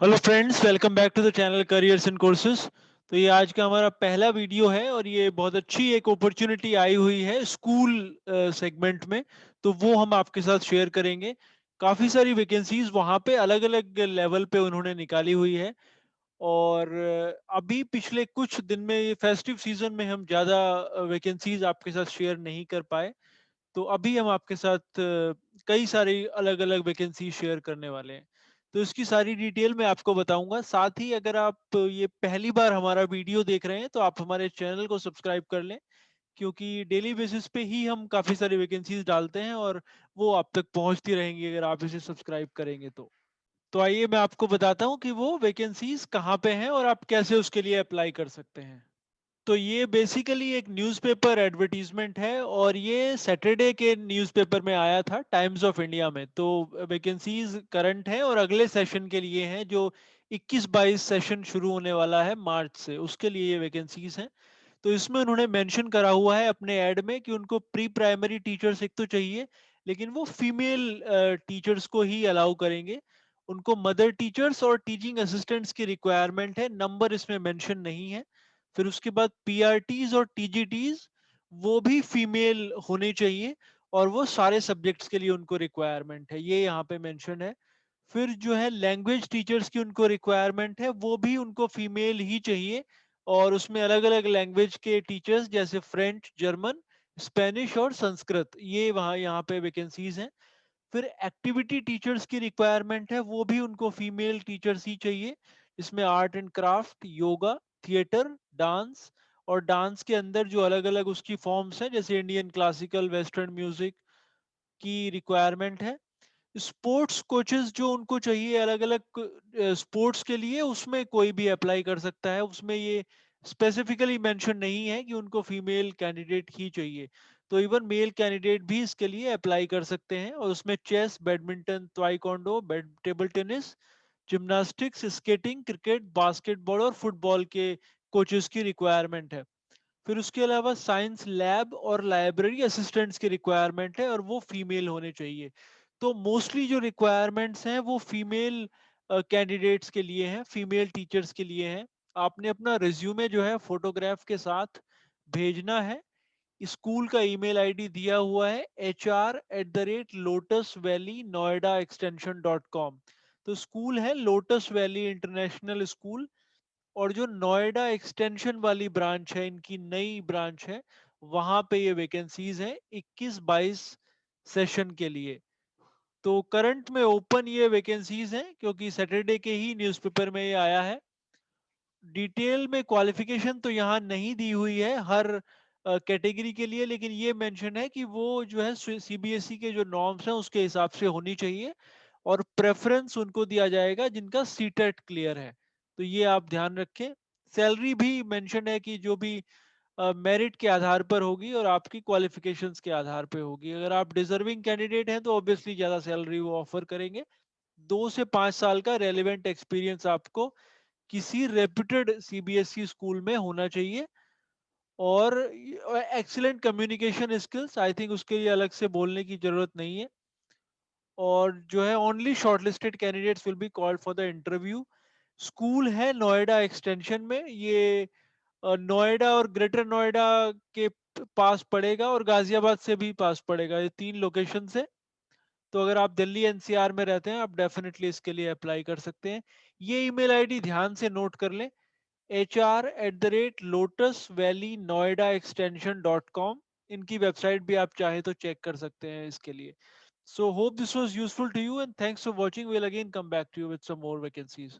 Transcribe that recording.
Hello friends, welcome back to the channel careers and courses. तो ये आज का हमारा पहला वीडियो है और ये बहुत अच्छी एक अपॉर्चुनिटी आई हुई है स्कूल सेगमेंट में। तो वो हम आपके साथ शेयर करेंगे। काफ़ी सारी वैकेंसीज वहाँ पे अलग अलग लेवल पे उन्होंने निकाली हुई है। और अभी पिछले कुछ दिन में ये फेस्टिव सीजन में हम ज़्यादा वैकेंसीज आपके साथ शेयर नहीं कर पाए। तो अभी हम आपके साथ कई सारी अलग-अलग वैकेंसी शेयर करने वाले हैं। तो इसकी सारी डिटेल मैं आपको बताऊँगा। साथ ही अगर आप ये पहली बार हमारा वीडियो देख रहे हैं, तो आप हमारे चैनल को सब्सक्राइब कर लें, क्योंकि डेली बेसिस पे ही हम काफ़ी सारी वैकेंसीज़ डालते हैं और वो आप तक पहुँचती रहेंगी अगर आप इसे सब्सक्राइब करेंगे तो। तो आइए मैं आपको बताता हूँ कि वो वैकेंसीज़ कहाँ पे हैं और आप कैसे उसके लिए अप्लाई कर सकते हैं। तो ये बेसिकली एक न्यूज़पेपर एडवर्टीजमेंट है और ये सैटरडे के न्यूज़पेपर में आया था टाइम्स ऑफ इंडिया में। तो वैकेंसीज करंट है और अगले सेशन के लिए हैं जो 21-22 सेशन शुरू होने वाला है मार्च से, उसके लिए ये वैकेंसीज हैं। तो इसमें उन्होंने मेंशन करा हुआ है अपने ऐड में कि उनको प्री प्राइमरी टीचर्स एक तो चाहिए, लेकिन वो फीमेल टीचर्स को ही अलाउ करेंगे। उनको मदर टीचर्स और टीचिंग असिस्टेंट्स की रिक्वायरमेंट है, नंबर इसमें मेंशन नहीं है। फिर उसके बाद पीआरटीज और टीजीटीज वो भी फीमेल होने चाहिए और वो सारे सब्जेक्ट्स के लिए उनको रिक्वायरमेंट है, ये यहाँ पे मेंशन है। फिर जो है लैंग्वेज टीचर्स की उनको रिक्वायरमेंट है, वो भी उनको फीमेल ही चाहिए। और उसमें अलग-अलग लैंग्वेज के टीचर्स जैसे फ्रेंच, जर्मन, स्पेनिश और संस्कृत, ये वहाँ यहाँ पे वैकेंसीज हैं। फिर एक्टिविटी टीचर्स की रिक्वायरमेंट है, वो भी उनको फीमेल टीचर्स ही चाहिए। इसमें art and craft, yoga, theatre, dance और डांस के अंदर जो अलग-अलग उसकी फॉर्म्स हैं जैसे इंडियन क्लासिकल, वेस्टर्न म्यूजिक की रिक्वायरमेंट है। स्पोर्ट्स कोचेस जो उनको चाहिए अलग-अलग स्पोर्ट्स के लिए, उसमें कोई भी अप्लाई कर सकता है। उसमें ये स्पेसिफिकली मेंशन नहीं है कि उनको फीमेल कैंडिडेट ही चाहिए। तो इवन मेल कैंडिडेट भी इसके लिए अप्लाई कर सकते हैं और उसमें chess, badminton, taekwondo, table tennis, gymnastics, skating, cricket, basketball और फुटबॉल के कोचेस की रिक्वायरमेंट है। फिर उसके अलावा साइंस लैब और लाइब्रेरी असिस्टेंट्स की रिक्वायरमेंट है और वो फीमेल होने चाहिए। तो मोस्टली जो रिक्वायरमेंट्स हैं वो फीमेल कैंडिडेट्स के लिए हैं, फीमेल टीचर्स के लिए हैं। आपने अपना रिज्यूमे जो है फोटोग्राफ के साथ भेजना है। स्कूल का ईमेल आईडी दिया हुआ है hr@lotusvalley noida extension.com। तो स्कूल है लोटस वैली इंटरनेशनल स्कूल। और जो नोएडा एक्सटेंशन वाली ब्रांच है, इनकी नई ब्रांच है, वहां पे ये वैकेंसीज हैं 21-22 सेशन के लिए। तो करंट में ओपन ये वैकेंसीज हैं क्योंकि सैटरडे के ही न्यूज़पेपर में ये आया है। डिटेल में क्वालिफिकेशन तो यहाँ नहीं दी हुई है हर कैटेगरी के लिए, लेकिन ये मेंशन है कि वो जो है सीबीएसई के जो नॉर्म्स हैं उसके हिसाब से होनी चाहिए और प्रेफरेंस उनको दिया जाएगा जिनका सीटेट क्लियर है। तो ये आप ध्यान रखें। सैलरी भी मेंशन है कि जो भी मेरिट के आधार पर होगी और आपकी क्वालिफिकेशंस के आधार पे होगी। अगर आप डिजर्विंग कैंडिडेट हैं तो ऑब्वियसली ज़्यादा सैलरी वो ऑफर करेंगे। 2 से 5 साल का रेलिवेंट एक्सपीरियंस आपको किसी रेप्यूटेड सीबीएसई स्कूल में होना चाहिए और excellent communication skills, I think उसके लिए अलग से बोलने की जरूरत नहीं है। और जो है only shortlisted candidates will be called for the interview. School है नोएडा एक्सटेंशन में, ये नोएडा और ग्रेटर नोएडा के पास पड़ेगा और गाजियाबाद से भी पास पड़ेगा, ये 3 लोकेशन है। तो अगर आप दिल्ली एनसीआर में रहते हैं आप डेफिनेटली इसके लिए अप्लाई कर सकते हैं। ये ईमेल आईडी ध्यान से नोट कर लें, hr@lotusvalleynoida extension.com। इनकी वेबसाइट भी आप चाहे तो चेक कर सकते हैं इसके लिए। So hope this was useful to you and thanks for watching. We'll again come back to you with some more vacancies.